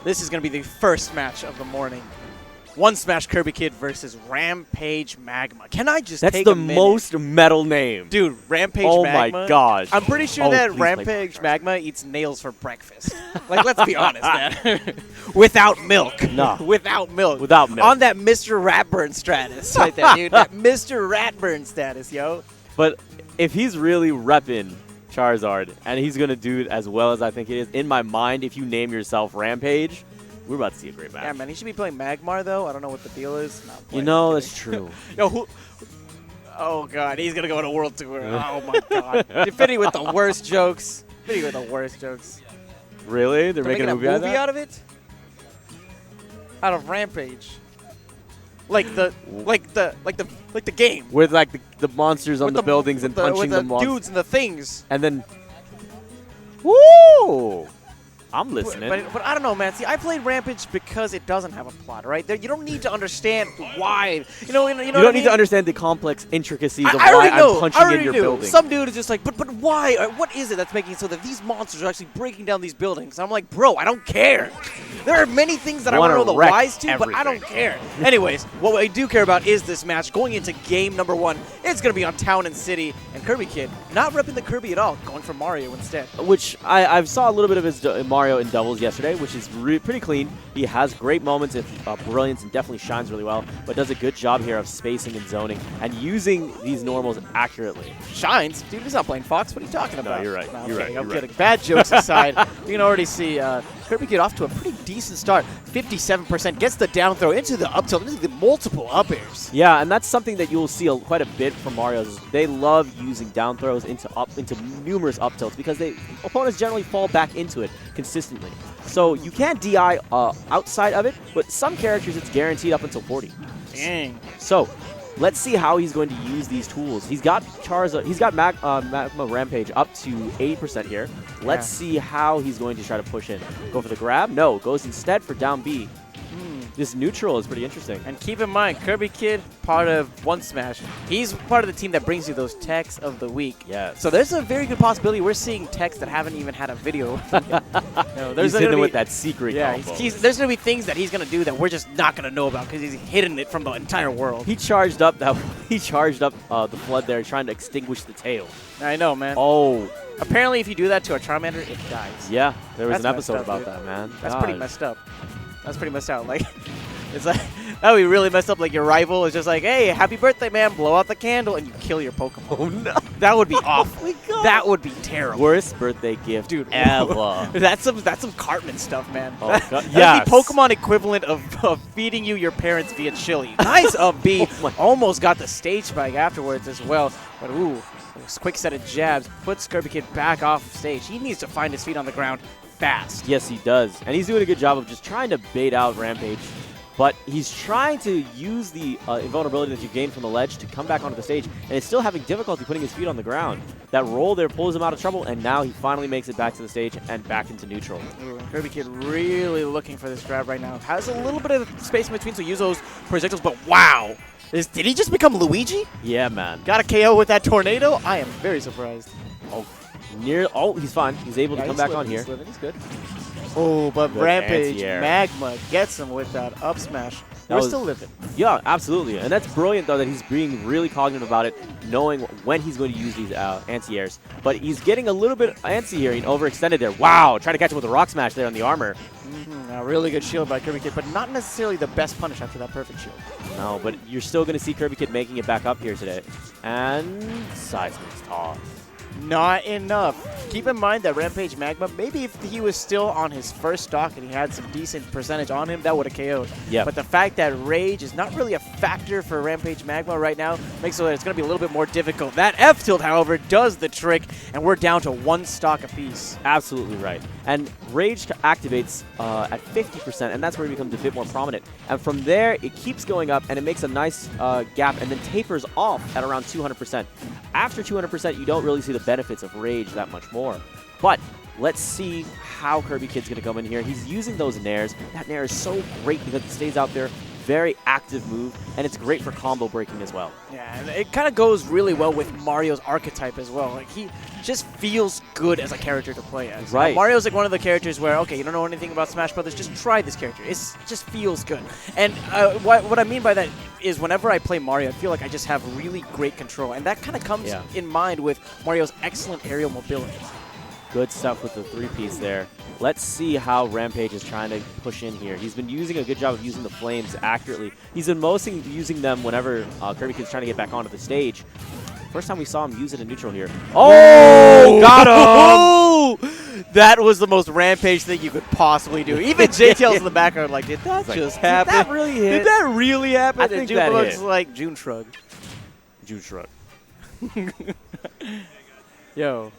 This is going to be the first match of the morning. One Smash KirbyKid versus Rampage Magma. Can I just take a minute? That's the most metal name. Dude, Rampage Magma. Oh my gosh. I'm pretty sure that Rampage Magma eats nails for breakfast. Like, let's be honest, man. Without milk. No. Without milk. Without milk. On that Mr. Ratburn status right there, dude. That Mr. Ratburn status, yo. But if he's really repping Charizard and he's going to do it as well as I think it is, in my mind, if you name yourself Rampage, we're about to see a great match. Yeah, man, he should be playing Magmar, though. I don't know what the deal is. No, you know, that's true. Yo, who? Oh, God, he's going to go on a world tour. Oh, my God. Definitive with the worst jokes. Definitive with the worst jokes. Really? They're making a movie out of it? Out of Rampage. Like the game. With like the monsters on the buildings and punching the monsters. Dudes and the things. And then, woo! I'm listening. But I don't know, man. See, I played Rampage because it doesn't have a plot, right? You don't need to understand why. You don't need to understand the complex intricacies of why I'm punching in your building. Some dude is just like, but why? What is it that's making it so that these monsters are actually breaking down these buildings? I'm like, bro, I don't care. There are many things that I want to know the whys to, but I don't care. Anyways, what I do care about is this match going into game number 1. It's going to be on Town and City, and KirbyKid not repping the Kirby at all, going for Mario instead. Which I saw a little bit of his Mario in doubles yesterday, which is pretty clean. He has great moments of brilliance and definitely shines really well, but does a good job here of spacing and zoning and using these normals accurately. Shines? Dude, he's not playing Fox. What are you talking about? No, you're right. No, you're right. I'm kidding. Bad jokes aside, you can already see KirbyKid off to a pretty decent start. 57% gets the down throw into the up tilt, into the multiple up airs. Yeah, and that's something that you'll see quite a bit from Mario. They love using down throws into numerous up tilts because opponents generally fall back into it consistently. So you can't DI outside of it, but some characters it's guaranteed up until 40. Dang. So let's see how he's going to use these tools. He's got Charizard. He's got Magma Rampage up to 80% here. Let's see how he's going to try to push in. Go for the grab? No, goes instead for down B. This neutral is pretty interesting. And keep in mind, KirbyKid, part of One Smash, he's part of the team that brings you those techs of the week. Yes. So there's a very good possibility we're seeing techs that haven't even had a video. He's hitting with that secret combo. There's going to be things that he's going to do that we're just not going to know about because he's hidden it from the entire world. He charged up the flood there, trying to extinguish the tail. I know, man. Oh. Apparently, if you do that to a Charmander, it dies. Yeah, there was an episode about that, man. That's pretty messed up. That's pretty messed out. Like, it's like, that would be really messed up. Like, your rival is just like, hey, happy birthday, man. Blow out the candle, and you kill your Pokemon. Oh, no. That would be awful. Oh, my God. That would be terrible. Worst birthday gift, dude, ever. That's some Cartman stuff, man. Oh, that's the Pokemon equivalent of feeding you your parents via chili. Nice up B. Almost got the stage spike afterwards as well. But, ooh, quick set of jabs. Puts KirbyKid back off stage. He needs to find his feet on the ground fast. Yes, he does. And he's doing a good job of just trying to bait out Rampage. But he's trying to use the invulnerability that you gain from the ledge to come back onto the stage, and he's still having difficulty putting his feet on the ground. That roll there pulls him out of trouble, and now he finally makes it back to the stage and back into neutral. KirbyKid really looking for this grab right now. Has a little bit of space in between, so use those projectiles, but wow! Did he just become Luigi? Yeah, man. Got a KO with that tornado? I am very surprised. He's fine. He's able to come back on here. He's good. Oh, but good Rampage Magma gets him with that up smash. We're still living. Yeah, absolutely. And that's brilliant, though, that he's being really cognitive about it, knowing when he's going to use these anti-airs. But he's getting a little bit antsy here and overextended there. Wow, trying to catch him with a rock smash there on the armor. A really good shield by KirbyKid, but not necessarily the best punish after that perfect shield. No, but you're still going to see KirbyKid making it back up here today. And Seismic's toss. Not enough. Keep in mind that Rampage Magma, maybe if he was still on his first stock and he had some decent percentage on him, that would have KO'd. Yeah. But the fact that Rage is not really a factor for Rampage Magma right now makes it so that it's going to be a little bit more difficult. That F tilt, however, does the trick, and we're down to one stock apiece. Absolutely right. And Rage activates at 50%, and that's where it becomes a bit more prominent. And from there, it keeps going up, and it makes a nice gap, and then tapers off at around 200%. After 200%, you don't really see the benefits of Rage that much more. But let's see how KirbyKid's going to come in here. He's using those nairs. That nair is so great because it stays out there very active move, and it's great for combo breaking as well. Yeah, and it kind of goes really well with Mario's archetype as well. Like, he just feels good as a character to play as. Right. Mario's like one of the characters where, okay, you don't know anything about Smash Brothers, just try this character. It just feels good. And what I mean by that is whenever I play Mario, I feel like I just have really great control. And that kind of comes in mind with Mario's excellent aerial mobility. Good stuff with the 3-piece there. Let's see how Rampage is trying to push in here. He's been using a good job of using the flames accurately. He's been mostly using them whenever KirbyKid's trying to get back onto the stage. First time we saw him use it in neutral here. Oh, got him! That was the most Rampage thing you could possibly do. Even JTL's in the background like, did that just happen? Did that really hit? Did that really happen? I think that looks hit. like June Shrug. June Shrug. Yo.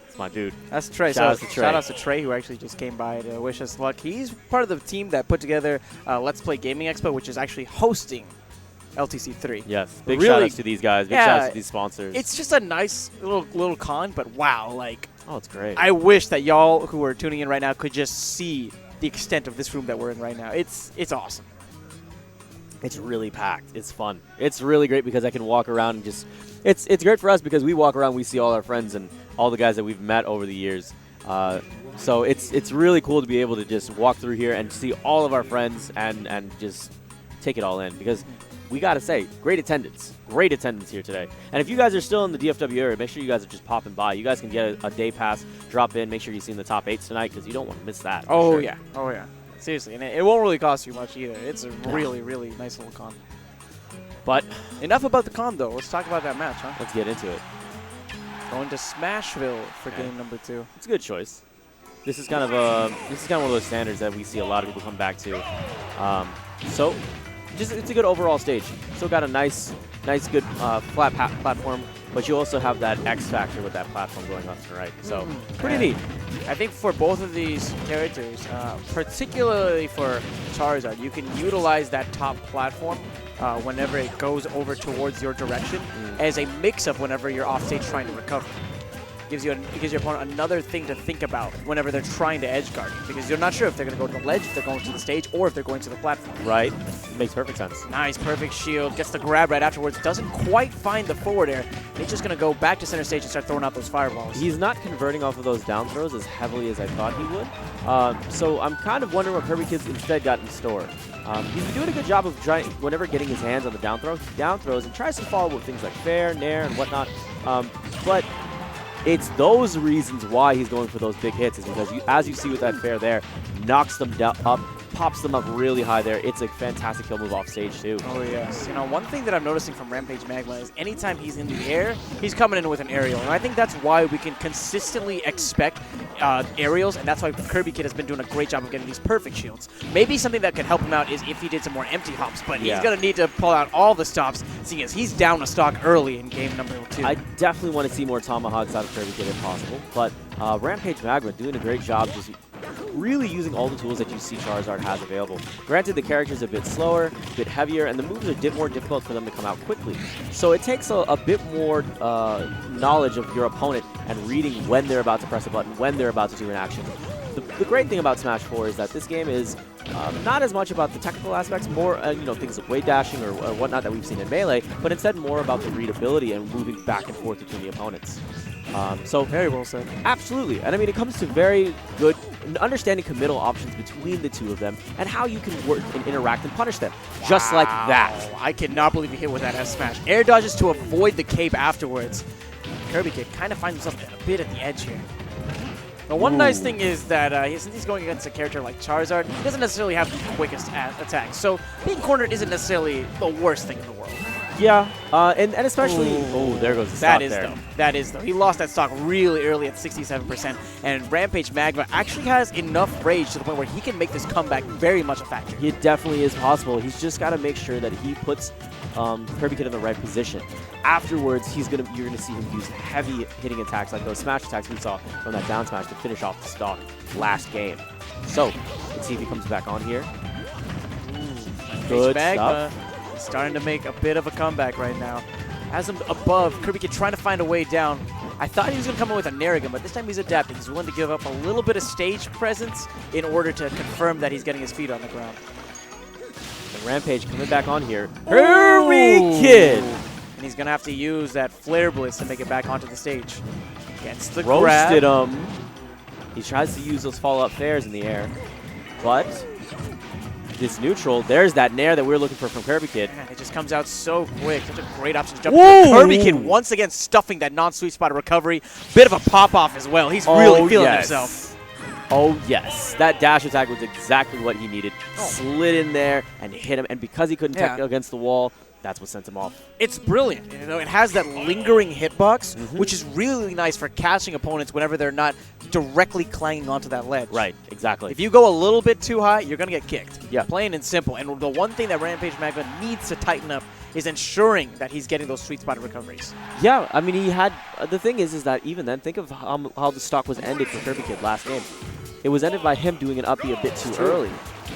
That's my dude. That's Trey. Shout out to Trey, who actually just came by to wish us luck. He's part of the team that put together Let's Play Gaming Expo, which is actually hosting LTC3. Yes, big shout outs to these guys. Big shout outs to these sponsors. It's just a nice little con, but wow, like, oh, it's great. I wish that y'all who are tuning in right now could just see the extent of this room that we're in right now. It's awesome. It's really packed. It's fun. It's really great because I can walk around and just. It's great for us because we walk around, we see all our friends and all the guys that we've met over the years. So it's really cool to be able to just walk through here and see all of our friends and just take it all in because we got to say, great attendance here today. And if you guys are still in the DFW area, make sure you guys are just popping by. You guys can get a day pass, drop in, make sure you see in the top 8s tonight because you don't want to miss that. Oh, yeah. Oh, yeah. Seriously. And it won't really cost you much either. It's a really, really nice little con. But enough about the con, though. Let's talk about that match, huh? Let's get into it. Going to Smashville for game number 2. It's a good choice. This is kind of one of those standards that we see a lot of people come back to. So, it's a good overall stage. Still got a nice, good flat platform, but you also have that X factor with that platform going left and right. So, pretty neat. I think for both of these characters, particularly for Charizard, you can utilize that top platform whenever it goes over towards your direction as a mix-up whenever you're off stage trying to recover. Gives your opponent another thing to think about whenever they're trying to edge guard you, because you're not sure if they're going to go to the ledge, if they're going to the stage, or if they're going to the platform. Right. Makes perfect sense. Nice, perfect shield. Gets the grab right afterwards. Doesn't quite find the forward air. He's just going to go back to center stage and start throwing out those fireballs. He's not converting off of those down throws as heavily as I thought he would. So I'm kind of wondering what KirbyKid's instead got in store. He's been doing a good job of whenever getting his hands on the down throws, and tries to follow with things like fair, nair, and whatnot. But it's those reasons why he's going for those big hits is because, as you see with that fair there, knocks them up, pops them up really high there. It's a fantastic kill move off stage, too. Oh, yes. You know, one thing that I'm noticing from Rampage Magma is anytime he's in the air, he's coming in with an aerial. And I think that's why we can consistently expect aerials, and that's why KirbyKid has been doing a great job of getting these perfect shields. Maybe something that could help him out is if he did some more empty hops, but he's going to need to pull out all the stops, seeing as he's down a stock early in game number 2. I definitely want to see more tomahawks out of KirbyKid if possible, but Rampage Magma doing a great job just really using all the tools that you see Charizard has available. Granted, the character's a bit slower, a bit heavier, and the moves are a bit more difficult for them to come out quickly. So it takes a bit more knowledge of your opponent and reading when they're about to press a button, when they're about to do an action. The great thing about Smash 4 is that this game is not as much about the technical aspects, more things like wave dashing or whatnot that we've seen in Melee, but instead more about the readability and moving back and forth between the opponents. So very well said. Absolutely. And I mean, it comes to very good understanding committal options between the two of them and how you can work and interact and punish them. Wow. Just like that. I cannot believe he hit with that S smash. Air dodges to avoid the cape afterwards. KirbyKid kind of finds himself a bit at the edge here. But one nice thing is that since he's going against a character like Charizard, he doesn't necessarily have the quickest attacks. So being cornered isn't necessarily the worst thing in the world. Yeah, and especially... Oh, there goes the stock there. That is, though. He lost that stock really early at 67%, and Rampage Magma actually has enough rage to the point where he can make this comeback very much a factor. It definitely is possible. He's just got to make sure that he puts KirbyKid in the right position. Afterwards, you're gonna see him use heavy hitting attacks like those smash attacks we saw from that down smash to finish off the stock last game. So, let's see if he comes back on here. Good stuff. Starting to make a bit of a comeback right now. Has him above, KirbyKid trying to find a way down. I thought he was going to come in with a Narragain, but this time he's adapting. He's willing to give up a little bit of stage presence in order to confirm that he's getting his feet on the ground. Rampage coming back on here. KirbyKid! And he's going to have to use that Flare Blitz to make it back onto the stage. Gets the Roasted grab. him. He tries to use those follow-up fairs in the air. But this neutral, there's that nair that we were looking for from KirbyKid. Man, it just comes out so quick. Such a great option to jump. KirbyKid once again stuffing that non-sweet spot of recovery. Bit of a pop-off as well. He's really feeling himself. Oh, yes. That dash attack was exactly what he needed. Slid in there and hit him. And because he couldn't tech against the wall, that's what sent him off. It's brilliant. You know, it has that lingering hitbox, which is really nice for catching opponents whenever they're not directly clanging onto that ledge. Right, exactly. If you go a little bit too high, you're going to get kicked. Yeah. Plain and simple. And the one thing that Rampage Magma needs to tighten up is ensuring that he's getting those sweet spot recoveries. Yeah, I mean, he had the thing is that even then, think of how the stock was ended for KirbyKid last game. It was ended by him doing an up B a bit too early.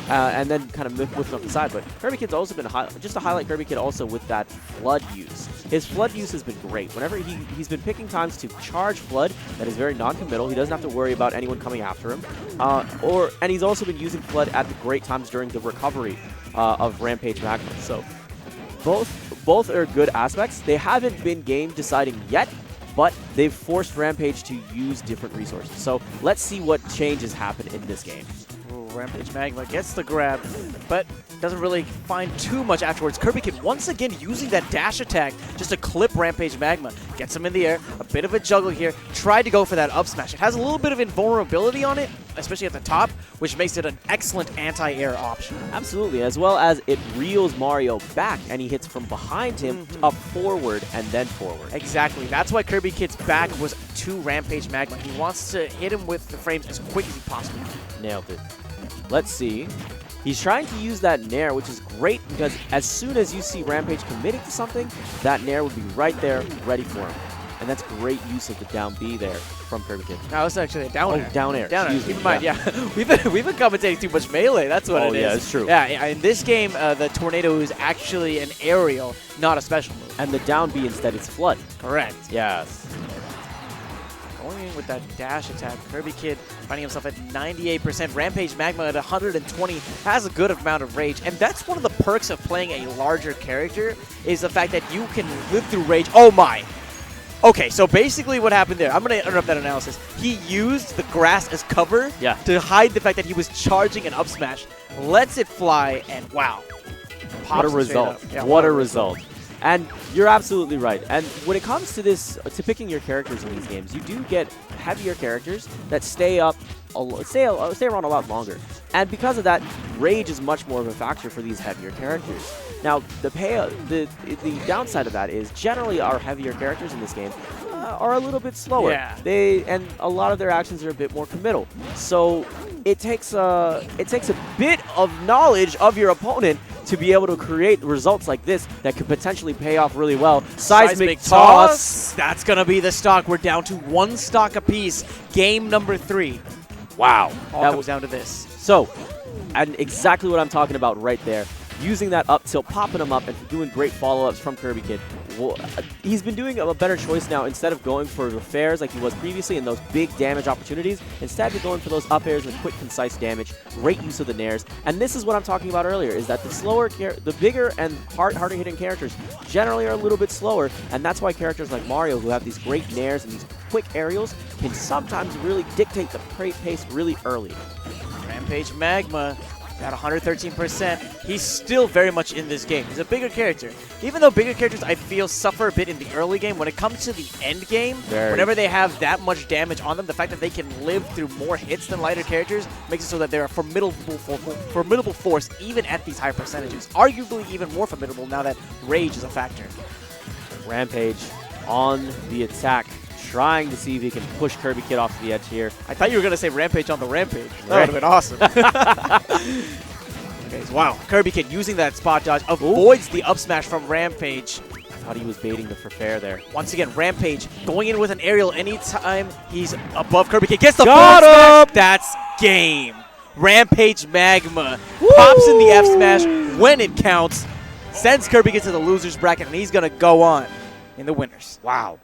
And then kind of whipping off the side. But KirbyKid's also been, just to highlight KirbyKid also with that Flood use. His Flood use has been great. Whenever he's been picking times to charge Flood that is very non-committal. He doesn't have to worry about anyone coming after him. And he's also been using Flood at the great times during the recovery of Rampage Magma. So both are good aspects. They haven't been game deciding yet, but they've forced Rampage to use different resources. So let's see what changes happen in this game. Rampage Magma gets the grab, but doesn't really find too much afterwards. KirbyKid once again using that dash attack just to clip Rampage Magma. Gets him in the air, a bit of a juggle here. Tried to go for that up smash. It has a little bit of invulnerability on it, especially at the top, which makes it an excellent anti-air option. Absolutely, as well as it reels Mario back, and he hits from behind him up forward and then forward. Exactly. That's why KirbyKid's back was to Rampage Magma. He wants to hit him with the frames as quick as he possibly can. Nailed it. Let's see. He's trying to use that nair, which is great because as soon as you see Rampage committing to something, that nair would be right there, ready for him. And that's great use of the down B there from KirbyKid. No, it's actually a down air. Down air. Down air. Keep in mind, we've been commentating too much melee. That's what it is. Yeah, it's true. Yeah, in this game, the tornado is actually an aerial, not a special move. And the down B instead is Flood. Correct. Yes. Going in with that dash attack, KirbyKid finding himself at 98%. Rampage Magma at 120 has a good amount of rage, and that's one of the perks of playing a larger character is the fact that you can live through rage. Oh my! Okay, so basically what happened there, I'm going to interrupt that analysis. He used the grass as cover to hide the fact that he was charging an up smash, lets it fly, and wow. What a result. Yeah, what a result. And you're absolutely right. And when it comes to this, to picking your characters in these games, you do get heavier characters that stay around a lot longer. And because of that, rage is much more of a factor for these heavier characters. Now, the downside of that is generally our heavier characters in this game are a little bit slower. Yeah. And a lot of their actions are a bit more committal. So it takes a bit of knowledge of your opponent to be able to create results like this that could potentially pay off really well. Seismic toss. That's going to be the stock. We're down to one stock apiece. Game number 3. Wow. All comes down to this. So, and exactly what I'm talking about right there. Using that up tilt, popping him up, and doing great follow-ups from KirbyKid. Well, he's been doing a better choice now. Instead of going for the fairs like he was previously and those big damage opportunities, instead of going for those up airs with quick, concise damage, great use of the nairs. And this is what I'm talking about earlier, is that the bigger and harder-hitting characters generally are a little bit slower, and that's why characters like Mario, who have these great nairs and these quick aerials, can sometimes really dictate the pace really early. Rampage Magma at 113%. He's still very much in this game. He's a bigger character. Even though bigger characters, I feel, suffer a bit in the early game, when it comes to the end game, whenever they have that much damage on them, the fact that they can live through more hits than lighter characters makes it so that they're a formidable force even at these high percentages. Arguably even more formidable now that rage is a factor. Rampage on the attack, trying to see if he can push KirbyKid off the edge here. I thought you were going to say Rampage on the Rampage. That would have been awesome. Okay, so wow. KirbyKid using that spot dodge avoids the up smash from Rampage. I thought he was baiting the fair there. Once again, Rampage going in with an aerial anytime he's above KirbyKid. Gets the Got forward smash. That's game. Rampage Magma pops in the F smash when it counts, sends KirbyKid to the loser's bracket, and he's going to go on in the winners. Wow.